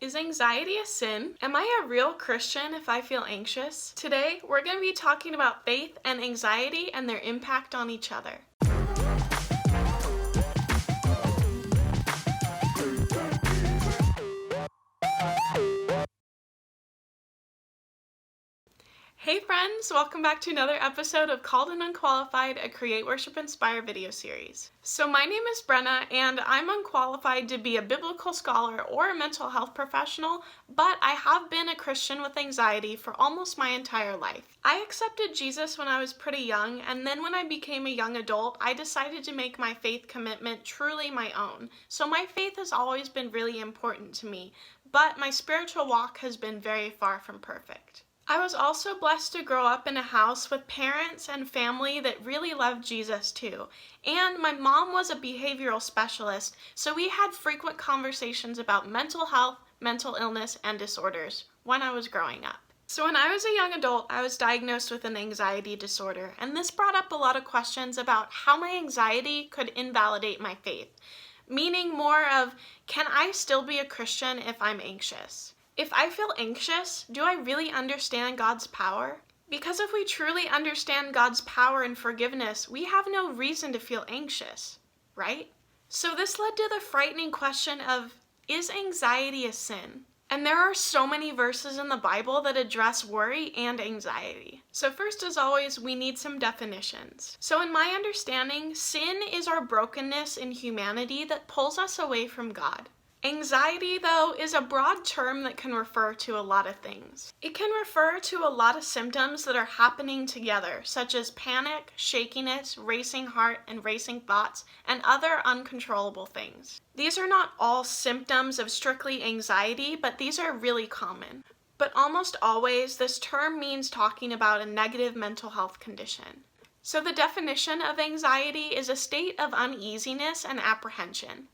Is anxiety a sin? Am I a real Christian if I feel anxious? Today, we're going to be talking about faith and anxiety and their impact on each other. Hey friends, welcome back to another episode of Called and Unqualified, a Create, Worship, Inspire video series. So my name is Brenna, and I'm unqualified to be a biblical scholar or a mental health professional, but I have been a Christian with anxiety for almost my entire life. I accepted Jesus when I was pretty young, and then when I became a young adult, I decided to make my faith commitment truly my own. So my faith has always been really important to me, but my spiritual walk has been very far from perfect. I was also blessed to grow up in a house with parents and family that really loved Jesus too. And my mom was a behavioral specialist, so we had frequent conversations about mental health, mental illness, and disorders when I was growing up. So when I was a young adult, I was diagnosed with an anxiety disorder, and this brought up a lot of questions about how my anxiety could invalidate my faith, meaning more of, can I still be a Christian if I'm anxious? If I feel anxious, do I really understand God's power? Because if we truly understand God's power and forgiveness, we have no reason to feel anxious, right? So this led to the frightening question of, is anxiety a sin? And there are so many verses in the Bible that address worry and anxiety. So first, as always, we need some definitions. So in my understanding, sin is our brokenness in humanity that pulls us away from God. Anxiety, though, is a broad term that can refer to a lot of things. It can refer to a lot of symptoms that are happening together, such as panic, shakiness, racing heart, and racing thoughts, and other uncontrollable things. These are not all symptoms of strictly anxiety, but these are really common. But almost always, this term means talking about a negative mental health condition. So the definition of anxiety is a state of uneasiness and apprehension.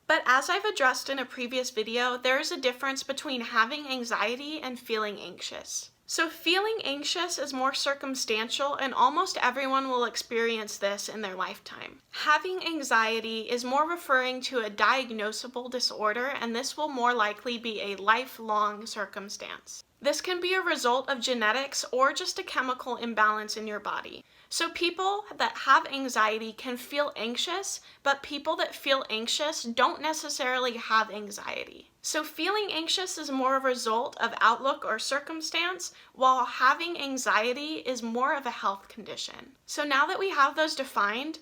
But as I've addressed in a previous video, there is a difference between having anxiety and feeling anxious. So feeling anxious is more circumstantial, and almost everyone will experience this in their lifetime. Having anxiety is more referring to a diagnosable disorder, and this will more likely be a lifelong circumstance. This can be a result of genetics or just a chemical imbalance in your body. So people that have anxiety can feel anxious, but people that feel anxious don't necessarily have anxiety. So feeling anxious is more a result of outlook or circumstance, while having anxiety is more of a health condition. So now that we have those defined,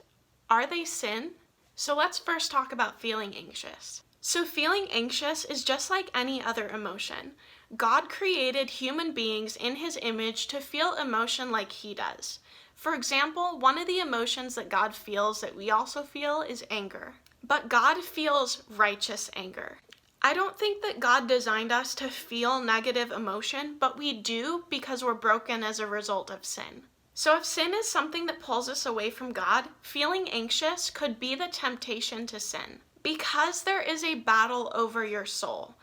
are they sin? So let's first talk about feeling anxious. So feeling anxious is just like any other emotion. God created human beings in His image to feel emotion like He does. For example, one of the emotions that God feels that we also feel is anger. But God feels righteous anger. I don't think that God designed us to feel negative emotion, but we do because we're broken as a result of sin. So if sin is something that pulls us away from God, feeling anxious could be the temptation to sin. Because there is a battle over your soul.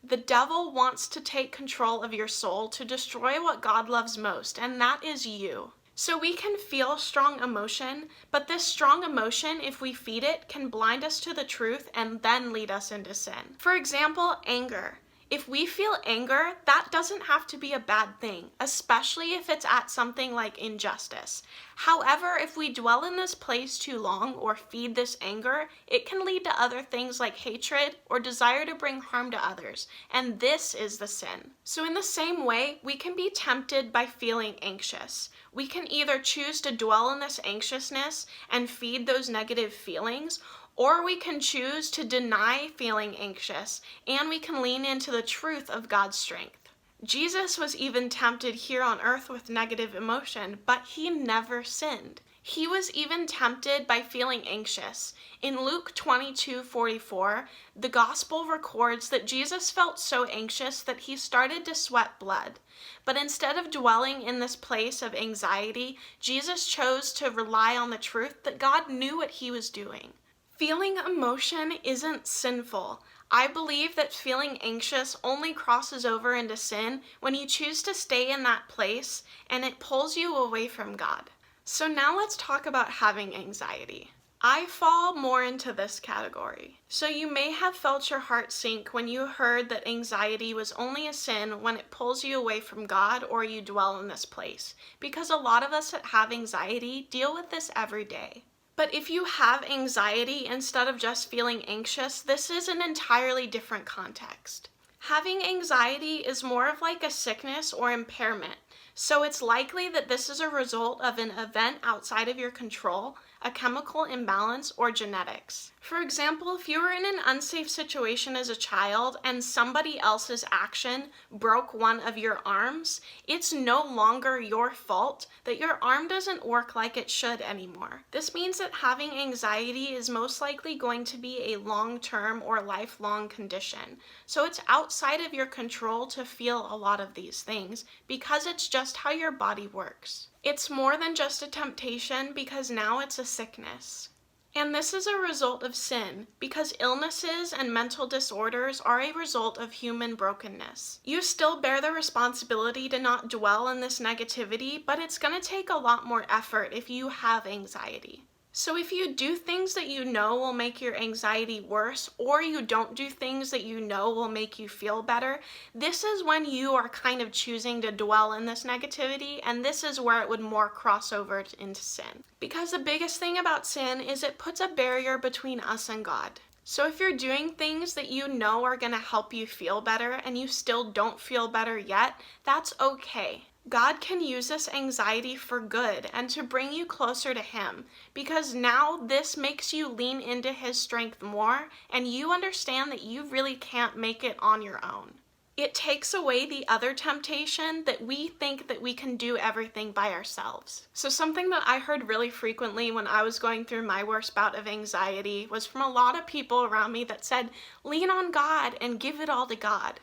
The devil wants to take control of your soul to destroy what God loves most, and that is you. So we can feel strong emotion, but this strong emotion, if we feed it, can blind us to the truth and then lead us into sin. For example, anger. If we feel anger, that doesn't have to be a bad thing, especially if it's at something like injustice. However, if we dwell in this place too long or feed this anger, it can lead to other things like hatred or desire to bring harm to others, and this is the sin. So in the same way, we can be tempted by feeling anxious. We can either choose to dwell in this anxiousness and feed those negative feelings, or we can choose to deny feeling anxious, and we can lean into the truth of God's strength. Jesus was even tempted here on earth with negative emotion, but He never sinned. He was even tempted by feeling anxious. In Luke 22:44, the gospel records that Jesus felt so anxious that He started to sweat blood. But instead of dwelling in this place of anxiety, Jesus chose to rely on the truth that God knew what He was doing. Feeling emotion isn't sinful. I believe that feeling anxious only crosses over into sin when you choose to stay in that place and it pulls you away from God. So now let's talk about having anxiety. I fall more into this category. So you may have felt your heart sink when you heard that anxiety was only a sin when it pulls you away from God or you dwell in this place, because a lot of us that have anxiety deal with this every day. But if you have anxiety instead of just feeling anxious, this is an entirely different context. Having anxiety is more of like a sickness or impairment, so it's likely that this is a result of an event outside of your control, a chemical imbalance, or genetics. For example, if you were in an unsafe situation as a child and somebody else's action broke one of your arms, it's no longer your fault that your arm doesn't work like it should anymore. This means that having anxiety is most likely going to be a long-term or lifelong condition. So it's outside of your control to feel a lot of these things because it's just how your body works. It's more than just a temptation because now it's a sickness. And this is a result of sin, because illnesses and mental disorders are a result of human brokenness. You still bear the responsibility to not dwell in this negativity, but it's going to take a lot more effort if you have anxiety. So if you do things that you know will make your anxiety worse, or you don't do things that you know will make you feel better, this is when you are kind of choosing to dwell in this negativity, and this is where it would more cross over into sin. Because the biggest thing about sin is it puts a barrier between us and God. So if you're doing things that you know are going to help you feel better and you still don't feel better yet, that's okay. God can use this anxiety for good and to bring you closer to Him, because now this makes you lean into His strength more and you understand that you really can't make it on your own. It takes away the other temptation that we think that we can do everything by ourselves. So something that I heard really frequently when I was going through my worst bout of anxiety was from a lot of people around me that said, lean on God and give it all to God.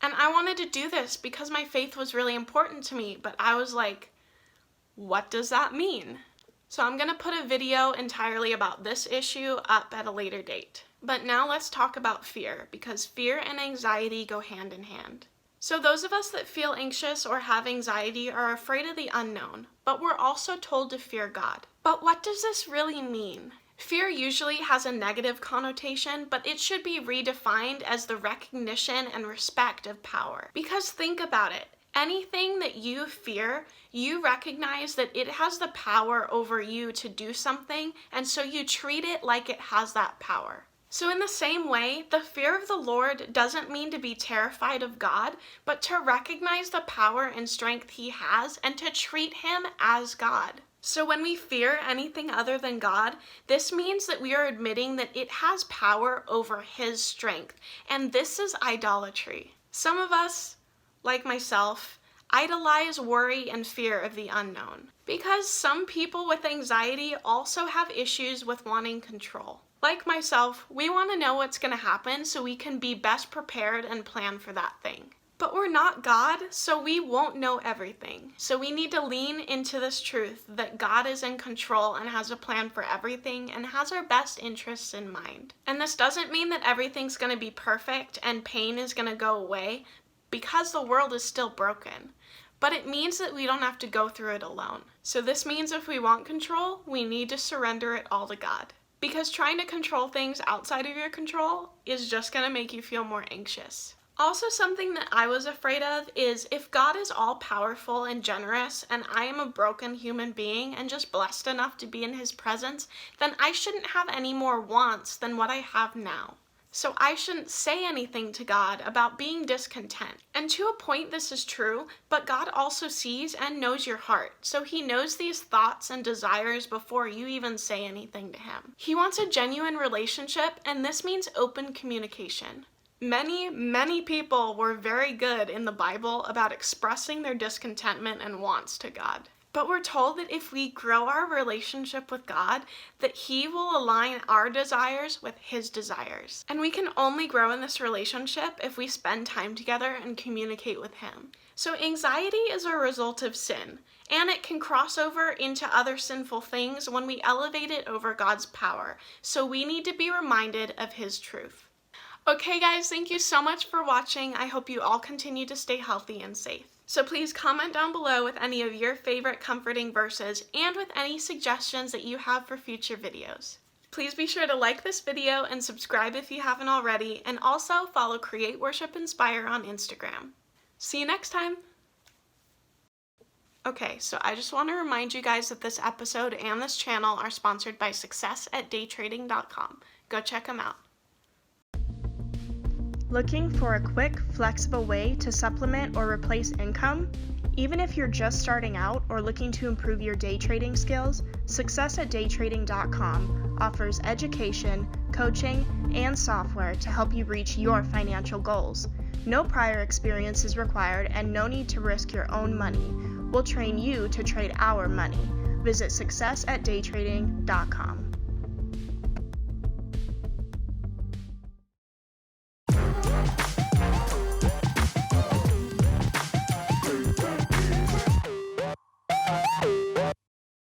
And I wanted to do this because my faith was really important to me, but I was like, what does that mean? So I'm going to put a video entirely about this issue up at a later date. But now let's talk about fear, because fear and anxiety go hand in hand. So those of us that feel anxious or have anxiety are afraid of the unknown, but we're also told to fear God. But what does this really mean? Fear usually has a negative connotation, but it should be redefined as the recognition and respect of power. Because think about it. Anything that you fear, you recognize that it has the power over you to do something, and so you treat it like it has that power. So in the same way, the fear of the Lord doesn't mean to be terrified of God, but to recognize the power and strength He has and to treat Him as God. So when we fear anything other than God, this means that we are admitting that it has power over His strength, and this is idolatry. Some of us, like myself, idolize worry and fear of the unknown, because some people with anxiety also have issues with wanting control. Like myself, we want to know what's going to happen so we can be best prepared and plan for that thing. But we're not God, so we won't know everything. So we need to lean into this truth that God is in control and has a plan for everything and has our best interests in mind. And this doesn't mean that everything's going to be perfect and pain is going to go away, because the world is still broken. But it means that we don't have to go through it alone. So this means if we want control, we need to surrender it all to God. Because trying to control things outside of your control is just going to make you feel more anxious. Also, something that I was afraid of is if God is all-powerful and generous and I am a broken human being and just blessed enough to be in His presence, then I shouldn't have any more wants than what I have now. So I shouldn't say anything to God about being discontent. And to a point this is true, but God also sees and knows your heart. So He knows these thoughts and desires before you even say anything to Him. He wants a genuine relationship, and this means open communication. Many people were very good in the Bible about expressing their discontentment and wants to God. But we're told that if we grow our relationship with God, that He will align our desires with His desires. And we can only grow in this relationship if we spend time together and communicate with Him. So anxiety is a result of sin, and it can cross over into other sinful things when we elevate it over God's power. So we need to be reminded of His truth. Okay guys, thank you so much for watching. I hope you all continue to stay healthy and safe. So please comment down below with any of your favorite comforting verses and with any suggestions that you have for future videos. Please be sure to like this video and subscribe if you haven't already, and also follow Create, Worship, Inspire on Instagram. See you next time! Okay, so I just want to remind you guys that this episode and this channel are sponsored by success@daytrading.com. Go check them out. Looking for a quick, flexible way to supplement or replace income? Even if you're just starting out or looking to improve your day trading skills, success@daytrading.com offers education, coaching, and software to help you reach your financial goals. No prior experience is required and no need to risk your own money. We'll train you to trade our money. Visit success@daytrading.com.